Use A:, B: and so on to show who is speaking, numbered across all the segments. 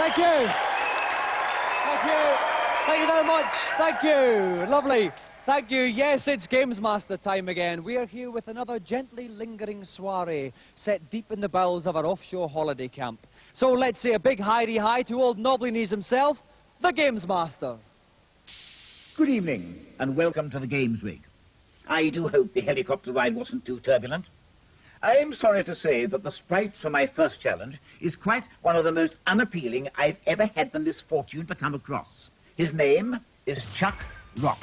A: Thank you. Thank you. Thank you very much. Thank you. Lovely. Thank you. Yes, it's Gamesmaster time again. We are here with another gently lingering soiree set deep in the bowels of our offshore holiday camp. So let's say a big hi to old knobbly knees himself, the Gamesmaster.
B: Good evening, and welcome to the Games Rig. I do hope the helicopter ride wasn't too turbulent. I am sorry to say that the sprite for my first challenge is quite one of the most unappealing I've ever had the misfortune to come across. His name is Chuck Rock,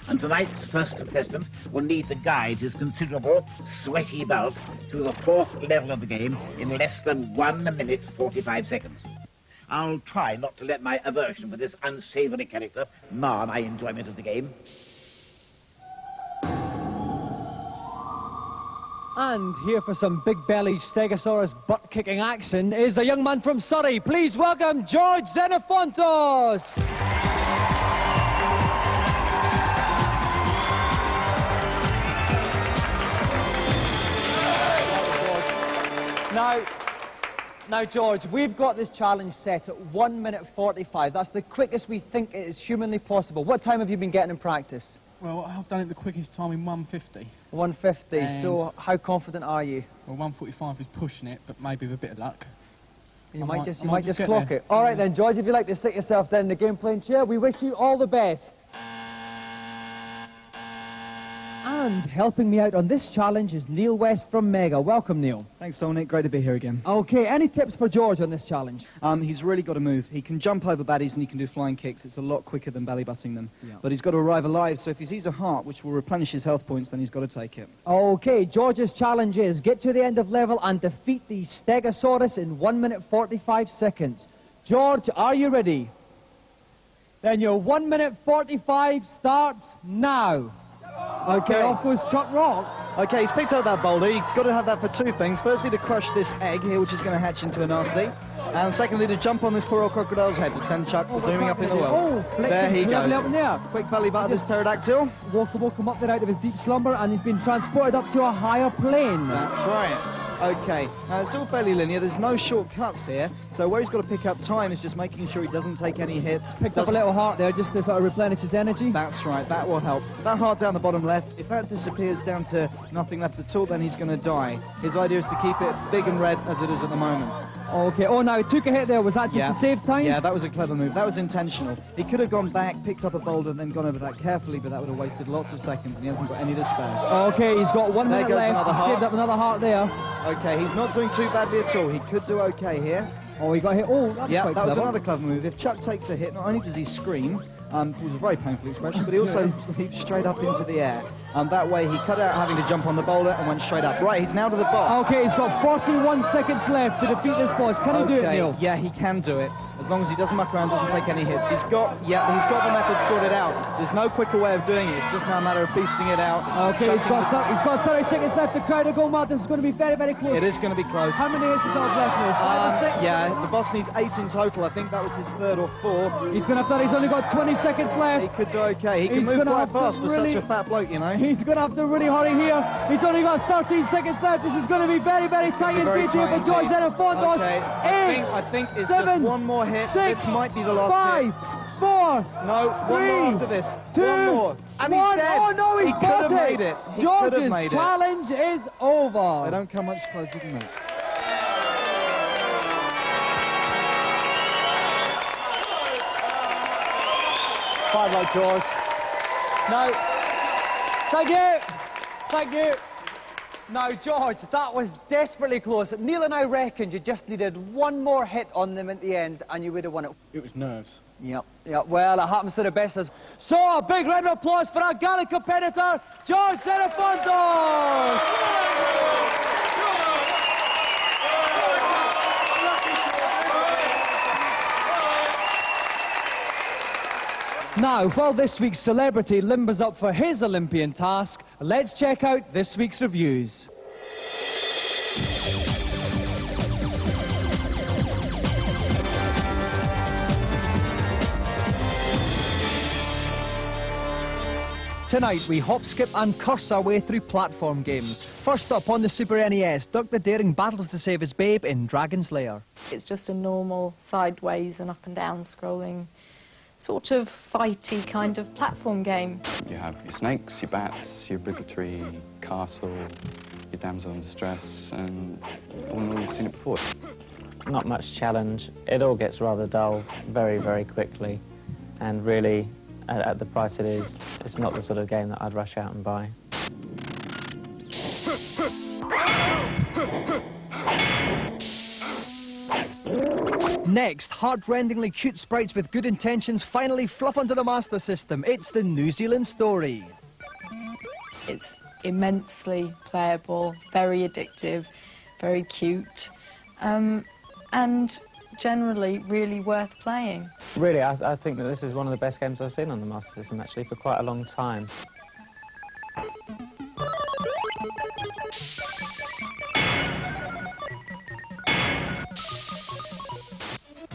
B: and tonight's first contestant will need to guide his considerable, sweaty bulk through the fourth level of the game in less than 1 minute 45 seconds. I'll try not to let my aversion for this unsavory character mar my enjoyment of the game.
A: And here for some big-bellied Stegosaurus butt-kicking action is a young man from Surrey. Please welcome George Xenophontos. Now, George, we've got this challenge set at 1 minute 45. That's the quickest we think it is humanly possible. What time have you been getting in practice?
C: Well, I've done it the quickest time in 1:50.
A: 1:50,
C: And
A: so how confident are you?
C: Well, 1:45 is pushing it, but maybe with a bit of luck.
A: You might just
C: get
A: clock
C: there.
A: it. All right then, George, if you'd like to sit yourself down in the game playing chair, we wish you all the best. And helping me out on this challenge is Neil West from Mega. Welcome, Neil.
D: Thanks, Dominic. Great to be here again.
A: Okay, any tips for George on this challenge?
D: He's really got to move. He can jump over baddies and he can do flying kicks. It's a lot quicker than belly butting them.
A: Yeah.
D: But he's got to arrive alive, so if he sees a heart, which will replenish his health points, then he's got to take it.
A: Okay, George's challenge is get to the end of level and defeat the Stegosaurus in 1 minute 45 seconds. George, are you ready? Then your 1 minute 45 starts now. Okay, off goes Chuck Rock.
D: Okay, he's picked up that boulder. He's got to have that for two things. Firstly, to crush this egg here, which is going to hatch into a nasty. And secondly, to jump on this poor old crocodile's head to send Chuck zooming up in the world. There he goes.
A: Up in there.
D: Quick belly butt of this pterodactyl.
A: Woke him up there out of his deep slumber, and he's been transported up to a higher plane.
D: That's right. Okay, now it's all fairly linear. There's no shortcuts here. So where he's got to pick up time is just making sure he doesn't take any hits.
A: Picked up a little heart there just to sort of replenish his energy.
D: That's right, that will help. That heart down the bottom left, if that disappears down to nothing left at all, then he's going to die. His idea is to keep it big and red as it is at the moment.
A: Okay, oh no, he took a hit there. Was that just to save time?
D: Yeah, that was a clever move. That was intentional. He could have gone back, picked up a boulder, and then gone over that carefully, but that would have wasted lots of seconds, and he hasn't got any to spare.
A: Okay, he's got 1 minute left. He saved up another heart there.
D: Okay, he's not doing too badly at all. He could do okay here.
A: Oh, he got hit. Oh, that's
D: yeah,
A: quite
D: that was
A: clever.
D: another clever move. If Chuck takes a hit, not only does he scream, it was a very painful expression, but he also leaps straight up into the air. And that way he cut out having to jump on the boulder and went straight up. Right, he's now to the boss.
A: Okay, he's got 41 seconds left to defeat this boss. Can he do it, Neil?
D: Yeah, he can do it. As long as he doesn't muck around, doesn't take any hits. He's got the method sorted out. There's no quicker way of doing it. It's just now a matter of beasting it out.
A: Okay, he's got 30 seconds left. The crowd are going mad. This is going to be very, very close.
D: It is going to be close.
A: How many hits does he have left, Neil? 5 or 6?
D: Yeah, the boss needs 8 in total. I think that was his 3rd or 4th.
A: He's going to have to, he's only got 20 seconds left.
D: He could do okay. He can move quite fast for such a fat bloke, you know.
A: He's going to have to really hurry here. He's only got 13 seconds left. This is going to be very, very tight and beat here for George Xenophontos.
D: Okay, I think it's
A: 7,
D: just one more hit.
A: 6,
D: this might be the last
A: 5,
D: hit.
A: 4,
D: No,
A: 3,
D: one more after this.
A: 2,
D: one more. And
A: 1.
D: he's dead.
A: Oh no, he's
D: he
A: got
D: could have
A: it.
D: made it. He could have made
A: George's
D: it.
A: challenge is over.
D: They don't come much closer than that.
A: Fine, right, George. No. Thank you. Now, George, that was desperately close. Neil and I reckoned you just needed one more hit on them at the end and you would have won it.
C: It was nerves.
A: Yep. Well, it happens to the best of us. So, a big round of applause for our gallant competitor, George Xenophontos! Now, while this week's celebrity limbers up for his Olympian task, let's check out this week's reviews. Tonight, we hop, skip and curse our way through platform games. First up on the Super NES, Duck the Daring battles to save his babe in Dragon's Lair.
E: It's just a normal sideways and up and down scrolling, sort of fighty kind of platform game.
F: You have your snakes, your bats, your obligatory castle, your damsel in distress, and all in all, you've seen it before.
G: Not much challenge. It all gets rather dull very, very quickly. And really, at the price it is, it's not the sort of game that I'd rush out and buy.
A: Next, heart-rendingly cute sprites with good intentions finally fluff onto the Master System. It's the New Zealand Story.
E: It's immensely playable, very addictive, very cute, and generally really worth playing.
G: Really, I think that this is one of the best games I've seen on the Master System, actually, for quite a long time.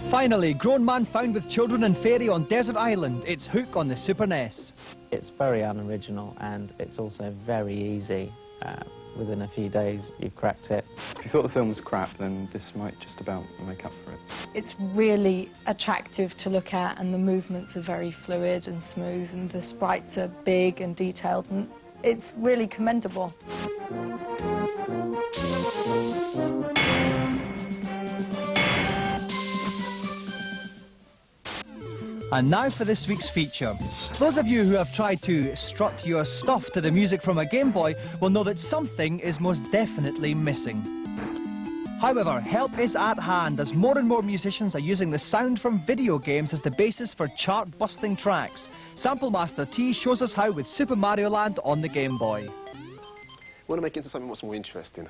A: Finally, grown man found with children and fairy on Desert Island. It's Hook on the Super NES.
G: It's very unoriginal, and it's also very easy. Within a few days, you've cracked it.
F: If you thought the film was crap, then this might just about make up for it.
E: It's really attractive to look at, and the movements are very fluid and smooth, and the sprites are big and detailed, and it's really commendable.
A: And now for this week's feature. Those of you who have tried to strut your stuff to the music from a Game Boy will know that something is most definitely missing. However, help is at hand as more and more musicians are using the sound from video games as the basis for chart-busting tracks. Sample Master T shows us how with Super Mario Land on the Game Boy.
H: We want to make it into something much more interesting.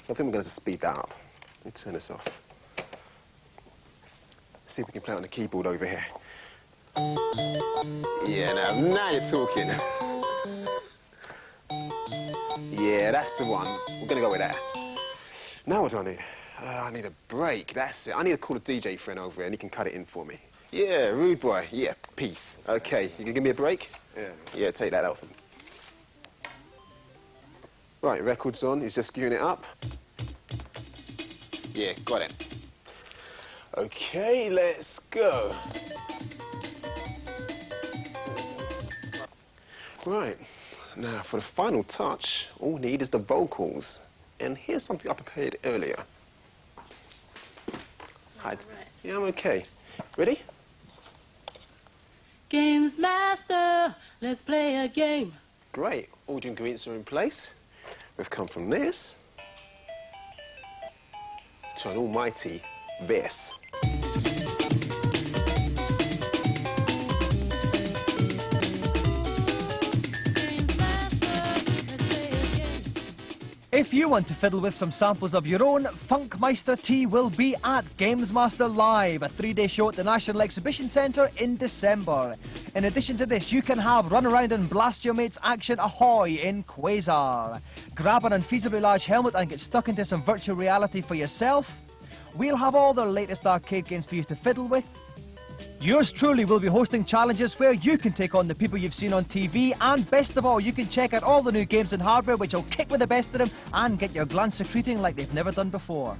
H: So I think we're going to speed that up. Let me turn this off. See if we can play it on the keyboard over here. Yeah, now you're talking. Yeah, that's the one. We're going to go with that. Now what do I need? I need a break, that's it. I need to call a DJ friend over here and he can cut it in for me. Yeah, rude boy. Yeah, peace. OK, you can give me a break? Yeah. Yeah, take that out for me. Right, record's on. He's just queuing it up. Yeah, got it. OK, let's go. Right, now for the final touch, all we need is the vocals. And here's something I prepared earlier. Hi. Yeah, I'm okay. Ready?
I: Gamesmaster, let's play a game.
H: Great, all the ingredients are in place. We've come from this to an almighty this.
A: If you want to fiddle with some samples of your own, Funkmeister T will be at Gamesmaster Live, a 3-day show at the National Exhibition Centre in December. In addition to this, you can have Run Around and Blast Your Mates action ahoy in Quasar. Grab an unfeasibly large helmet and get stuck into some virtual reality for yourself. We'll have all the latest arcade games for you to fiddle with. Yours truly will be hosting challenges where you can take on the people you've seen on TV, and best of all, you can check out all the new games and hardware which will kick with the best of them and get your glands secreting like they've never done before.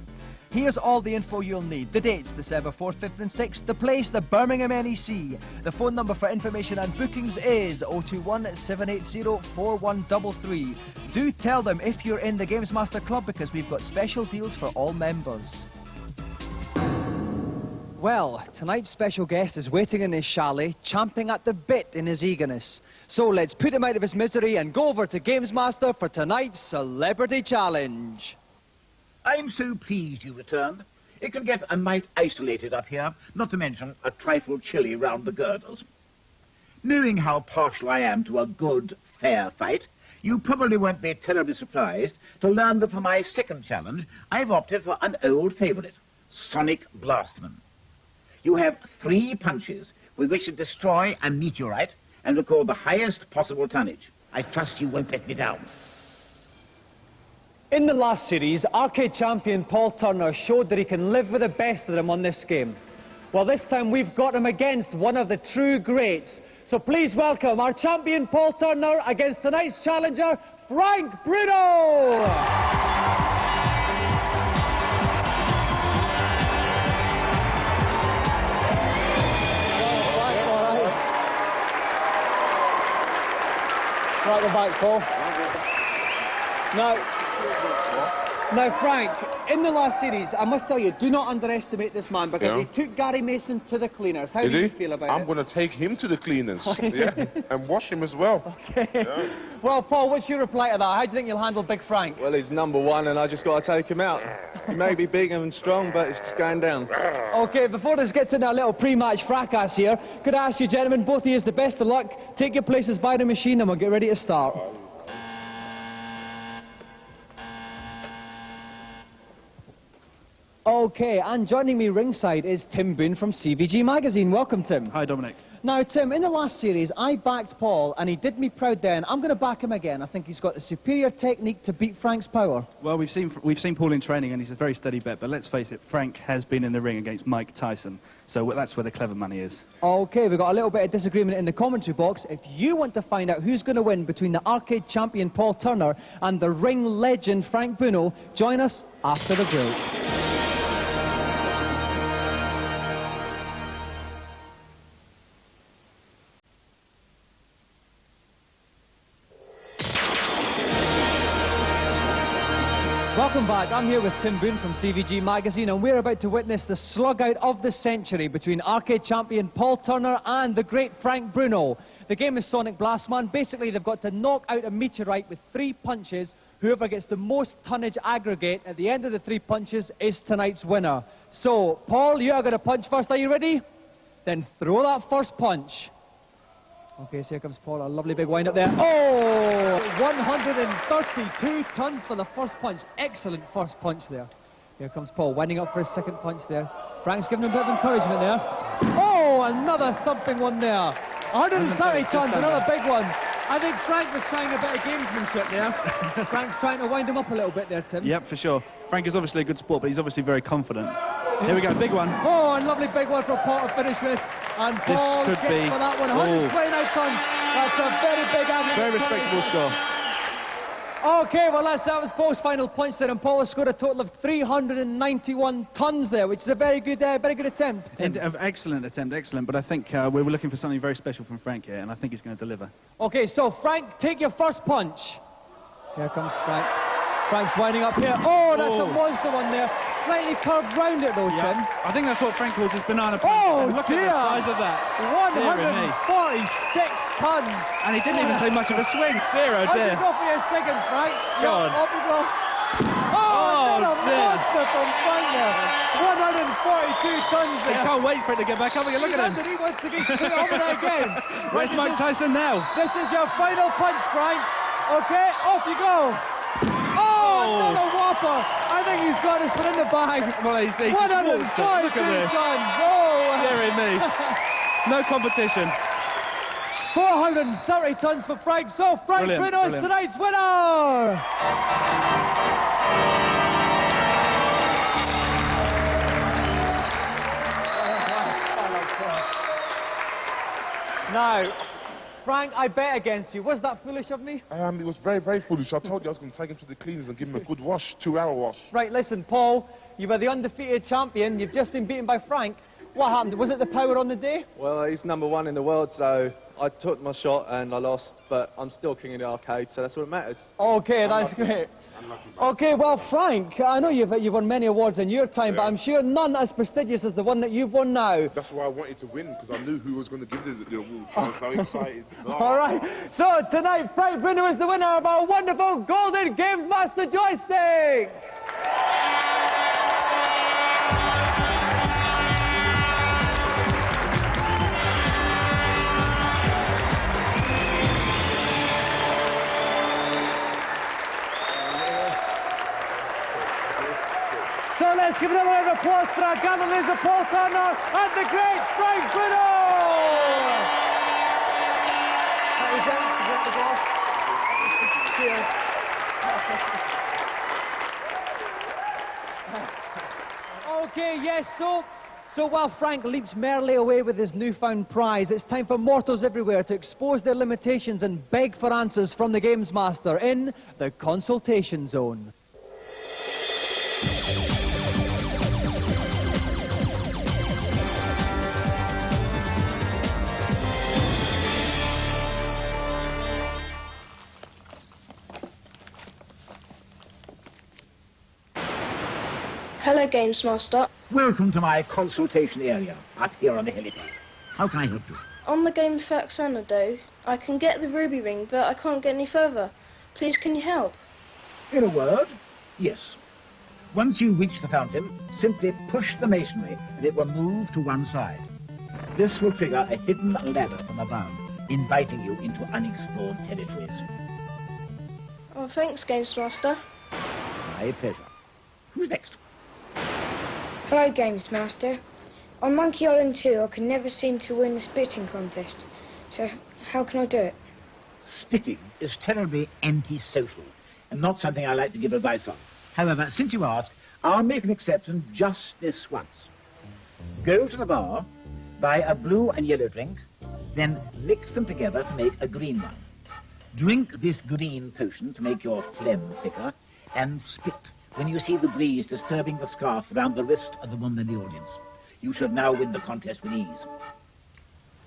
A: Here's all the info you'll need. The dates, December 4th, 5th and 6th. The place, the Birmingham NEC. The phone number for information and bookings is 021 780 4133. Do tell them if you're in the Gamesmaster Club because we've got special deals for all members. Well, tonight's special guest is waiting in his chalet, champing at the bit in his eagerness. So let's put him out of his misery and go over to Gamesmaster for tonight's Celebrity Challenge.
B: I'm so pleased you returned. It can get a mite isolated up here, not to mention a trifle chilly round the girdles. Knowing how partial I am to a good, fair fight, you probably won't be terribly surprised to learn that for my second challenge, I've opted for an old favourite, Sonic Blastman. You have 3 punches with which to destroy a meteorite and record the highest possible tonnage. I trust you won't let me down.
A: In the last series, arcade champion Paul Turner showed that he can live with the best of them on this game. Well, this time we've got him against one of the true greats, So please welcome our champion Paul Turner against tonight's challenger, Frank Bruno! Right at the back, Paul. Now, Frank, in the last series, I must tell you, do not underestimate this man because he took Gary Mason to the cleaners. How do you feel about it?
J: I'm going to take him to the cleaners, and wash him as well.
A: Okay. Yeah. Well, Paul, what's your reply to that? How do you think you'll handle Big Frank?
K: Well, he's number one, and I just got to take him out. He may be big and strong, but it's just going down.
A: Okay, before this gets into a little pre-match fracas here, could I ask you, gentlemen, both of you, the best of luck. Take your places by the machine, and we'll get ready to start. Okay, and joining me ringside is Tim Boone from CVG Magazine. Welcome, Tim.
L: Hi, Dominic.
A: Now, Tim, in the last series, I backed Paul, and he did me proud then. I'm going to back him again. I think he's got the superior technique to beat Frank's power.
L: Well, we've seen Paul in training, and he's a very steady bet. But let's face it, Frank has been in the ring against Mike Tyson, so that's where the clever money is. Okay,
A: we've got a little bit of disagreement in the commentary box. If you want to find out who's going to win between the arcade champion Paul Turner and the ring legend Frank Bruno, join us after the break. Welcome back. I'm here with Tim Boone from CVG Magazine, and we're about to witness the slug-out of the century between arcade champion Paul Turner and the great Frank Bruno. The game is Sonic Blast, man. Basically, they've got to knock out a meteorite with 3 punches. Whoever gets the most tonnage aggregate at the end of the 3 punches is tonight's winner. So, Paul, you are going to punch first. Are you ready? Then throw that first punch. Okay, so here comes Paul, a lovely big wind up there. Oh! 132 tons for the first punch. Excellent first punch there. Here comes Paul, winding up for his second punch there. Frank's giving him a bit of encouragement there. Oh, another thumping one there. 130 tons, another big one. I think Frank was trying a bit of gamesmanship there. Frank's trying to wind him up a little bit there, Tim.
L: Yep, for sure. Frank is obviously a good sport, but he's obviously very confident. Here we go, big one.
A: Oh, a lovely big one for Paul to finish with. And Paul gets for that one. 129 tons. That's a very big average.
L: Very respectable score.
A: Okay, well, that was Paul's final punch there, and Paul has scored a total of 391 tons there, which is a very good attempt.
L: Excellent attempt, excellent. But I think we were looking for something very special from Frank here, and I think he's going to deliver.
A: Okay, so Frank, take your first punch. Here comes Frank. Frank's winding up here. Oh, that's a monster one there. Slightly curved round it though, Tim.
L: I think that's what Frank calls his banana punch.
A: Oh,
L: look at the size of that.
A: 146 tons.
L: And he didn't even take much of a swing. Dear, oh dear.
A: Go for your second, Frank.
L: Go on.
A: Up we go. Oh, a monster from Frank there. 142 tons there.
L: He can't wait for it to get back up again. Look at him.
A: He wants to get straight over there again.
L: Where's Mike Tyson now?
A: This is your final punch, Frank. Okay, off you go. Oh, another whopper. I think he's got this one in the bag.
L: Well, he's just waltzed it. Look at this.
A: Tons. Oh.
L: Dear me. No competition.
A: 430 tons for Frank. So Frank Bruno is tonight's winner. Now, Frank, I bet against you. Was that foolish of me?
J: It was very, very foolish. I told you I was going to take him to the cleaners and give him a good wash, 2-hour wash.
A: Right, listen, Paul, you were the undefeated champion. You've just been beaten by Frank. What happened? Was it the power on the day?
K: Well, he's number one in the world, so I took my shot and I lost, but I'm still king of the arcade, so that's what matters.
A: Okay, that's great. Okay, well, Frank, I know you've won many awards in your time, but I'm sure none as prestigious as the one that you've won now.
J: That's why I wanted to win, because I knew who was going to give the award, so I was so excited.
A: All right, so tonight, Frank Bruno is the winner of our wonderful golden Gamesmaster joystick. So let's give another round of applause for our gatherers of Paul Turner and the great Frank Bruno! Cheers. Okay, yes, so So while Frank leaps merrily away with his newfound prize, it's time for mortals everywhere to expose their limitations and beg for answers from the Gamesmaster in the Consultation Zone.
M: Hello, Gamesmaster.
B: Welcome to my consultation area, up here on the helipad. How can I help you?
M: On the game of S02E02, I can get the ruby ring, but I can't get any further. Please, can you help?
B: In a word, yes. Once you reach the fountain, simply push the masonry and it will move to one side. This will trigger a hidden ladder from above, inviting you into unexplored territories.
M: Oh, thanks, Gamesmaster.
B: My pleasure. Who's next?
N: Hello, Gamesmaster. On Monkey Island 2, I can never seem to win the spitting contest. So, how can I do it?
B: Spitting is terribly antisocial and not something I like to give advice on. However, since you ask, I'll make an exception just this once. Go to the bar, buy a blue and yellow drink, then mix them together to make a green one. Drink this green potion to make your phlegm thicker, and spit when you see the breeze disturbing the scarf round the wrist of the woman in the audience. You should now win the contest with ease.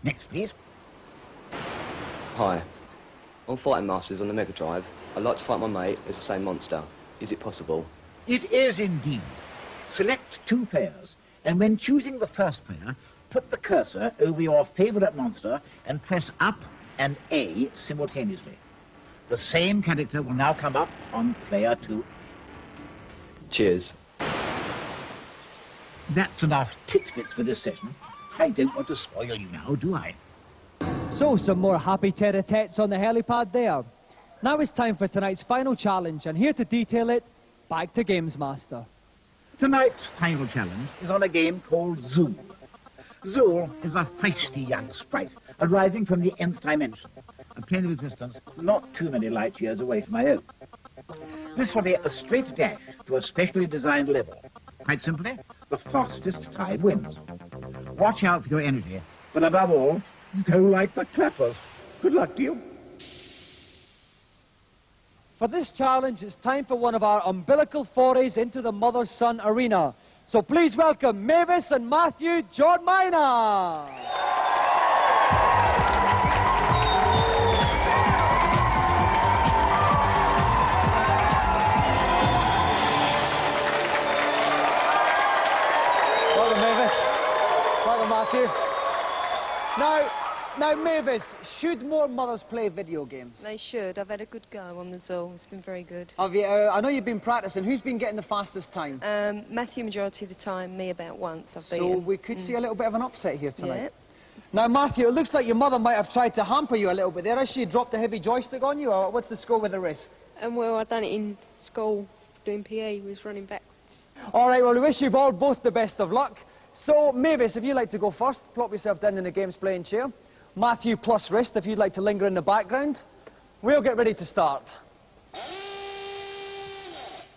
B: Next, please.
O: Hi. On Fighting Masters on the Mega Drive, I'd like to fight my mate as the same monster. Is it possible?
B: It is indeed. Select two players, and when choosing the first player, put the cursor over your favourite monster and press up and A simultaneously. The same character will now come up on player 2.
O: Cheers.
B: That's enough titbits for this session. I don't want to spoil you now, do I?
A: So, some more happy tete-a-tetes on the helipad there. Now it's time for tonight's final challenge, and here to detail it, back to Gamesmaster.
B: Tonight's final challenge is on a game called Zool. Zool is a feisty young sprite arriving from the nth dimension, a plane of existence not too many light years away from my own. This will be a straight dash to a specially designed level. Quite simply, the fastest time wins. Watch out for your energy, but above all, don't like the clappers. Good luck to you.
A: For this challenge, it's time for one of our umbilical forays into the mother-son arena. So please welcome Mavis and Matthew John Minor. Welcome, Mavis. Welcome, Matthew. Now, Mavis, should more mothers play video games?
P: They should. I've had a good go on the Zool. It's been very good.
A: Have you, I know you've been practicing. Who's been getting the fastest time?
P: Matthew majority of the time, me about once. I've
A: So
P: beaten.
A: we could see a little bit of an upset here tonight.
P: Yeah.
A: Now, Matthew, it looks like your mother might have tried to hamper you a little bit there. Has she dropped a heavy joystick on you, or what's the score with the wrist?
Q: Well, I done it in school doing PE. Was running backwards.
A: All right, well, we wish you all both the best of luck. So, Mavis, if you'd like to go first, plop yourself down in the game's playing chair. Matthew plus wrist, if you'd like to linger in the background. We'll get ready to start.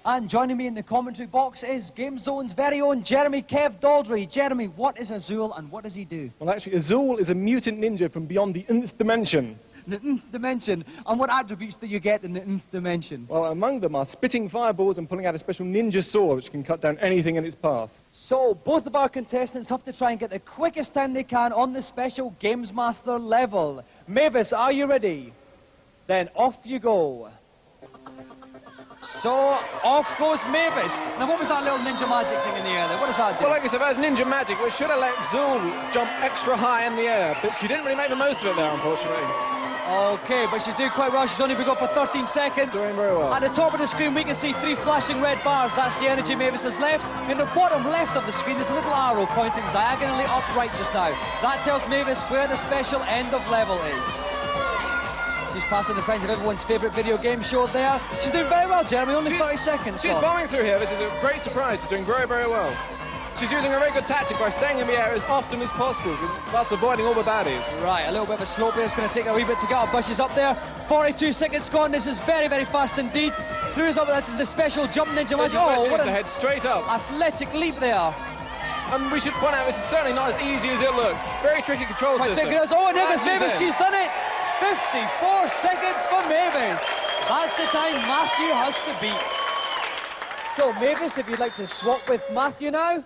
A: And joining me in the commentary box is Game Zone's very own Jeremy Kev Daldry. Jeremy, what is a Zool and what does he do?
R: Well, actually, a Zool is a mutant ninja from beyond the nth dimension.
A: The nth dimension. And what attributes do you get in the nth dimension?
R: Well, among them are spitting fireballs and pulling out a special ninja sword which can cut down anything in its path.
A: So, both of our contestants have to try and get the quickest time they can on the special Gamesmaster level. Mavis, are you ready? Then off you go. So, off goes Mavis. Now, what was that little ninja magic thing in the air there? What does that do?
R: Well, like I said, that's ninja magic, which should have let Zool jump extra high in the air, but she didn't really make the most of it there, unfortunately.
A: Okay, but she's doing quite well. She's only been going for 13 seconds.
R: Doing very well.
A: At the top of the screen, we can see 3 flashing red bars. That's the energy Mavis has left. In the bottom left of the screen, there's a little arrow pointing diagonally upright just now. That tells Mavis where the special end of level is. She's passing the signs of everyone's favourite video game show there. She's doing very well, Jeremy. Only 30 seconds.
R: She's bombing through here. This is a great surprise. She's doing very, very well. She's using a very good tactic by staying in the air as often as possible, thus avoiding all the baddies.
A: Right, a little bit of a slope there. It's going to take a wee bit to get our bushes up there. 42 seconds gone. This is very, very fast indeed. Through is up. This is the special jump ninja magic.
R: Oh, what a head straight up.
A: Athletic leap there.
R: And we should point out this is certainly not as easy as it looks. Very tricky control system.
A: Oh, and Mavis,
R: Mavis,
A: she's done it! 54 seconds for Mavis. That's the time Matthew has to beat. So, Mavis, if you'd like to swap with Matthew now.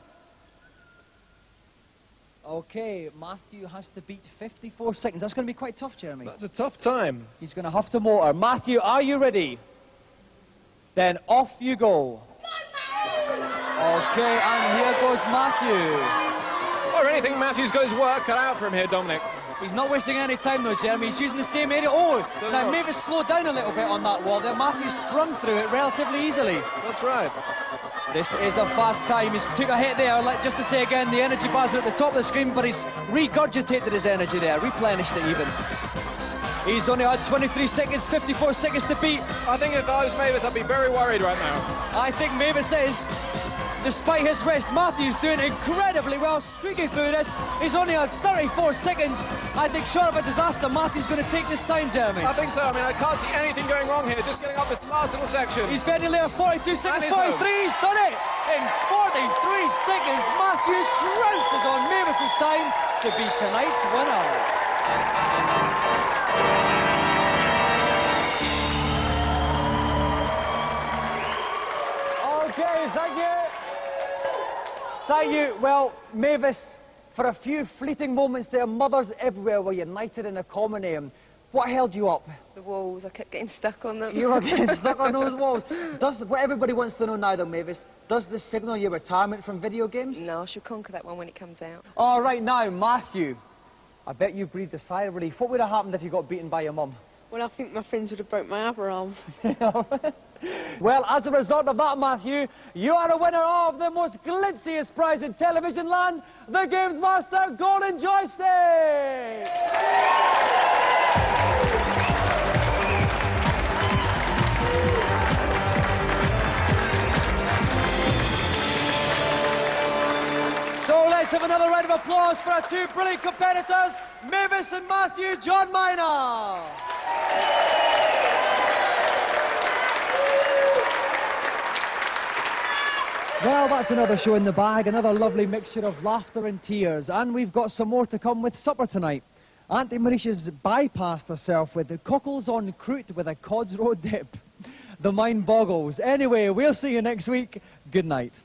A: Okay, Matthew has to beat 54 seconds. That's going to be quite tough, Jeremy.
R: That's a tough time.
A: He's going to have to motor. Matthew, are you ready? Then off you go. Okay, and here goes Matthew.
R: Or anything Matthew's got his work cut out for him here, Dominic.
A: He's not wasting any time though, Jeremy. He's using the same area. Oh,
R: So
A: now
R: no.
A: Mavis slowed down a little bit on that wall there. Matthew sprung through it relatively easily.
R: That's right.
A: This is a fast time. He's took a hit there. Like, just to say again, the energy bars are at the top of the screen, but he's regurgitated his energy there, replenished it even. He's only had 23 seconds, 54 seconds to beat.
R: I think if I was Mavis, I'd be very worried right now.
A: I think Mavis is. Despite his rest, Matthew's doing incredibly well, streaking through this. He's only had 34 seconds. I think short of a disaster, Matthew's going to take this time, Jeremy.
R: I think so. I mean, I can't see anything going wrong here. Just getting up this last little section.
A: He's very near 42 seconds,
R: And he's
A: 43,
R: home.
A: he's done it! In 43 seconds, Matthew trounces on Mavis's time to be tonight's winner. Okay, thank you. Thank you. Well, Mavis, for a few fleeting moments there, mothers everywhere were united in a common aim. What held you up?
P: The walls, I kept getting stuck on them.
A: You were getting stuck on those walls. What everybody wants to know now, though, Mavis, does this signal your retirement from video games?
P: No, I shall conquer that one when it comes out.
A: All right, now, Matthew, I bet you breathed a sigh of relief. What would have happened if you got beaten by your mum?
Q: Well, I think my friends would have broke my other arm.
A: Well, as a result of that, Matthew, you are a winner of the most glitziest prize in television land, the Gamesmaster Golden Joystick! So let's have another round of applause for our two brilliant competitors, Mavis and Matthew John Minor. Well, that's another show in the bag, another lovely mixture of laughter and tears, and we've got some more to come with supper tonight. Auntie Marisha's bypassed herself with the cockles on croûte with a cod's roe dip. The mind boggles. Anyway, we'll see you next week. Good night.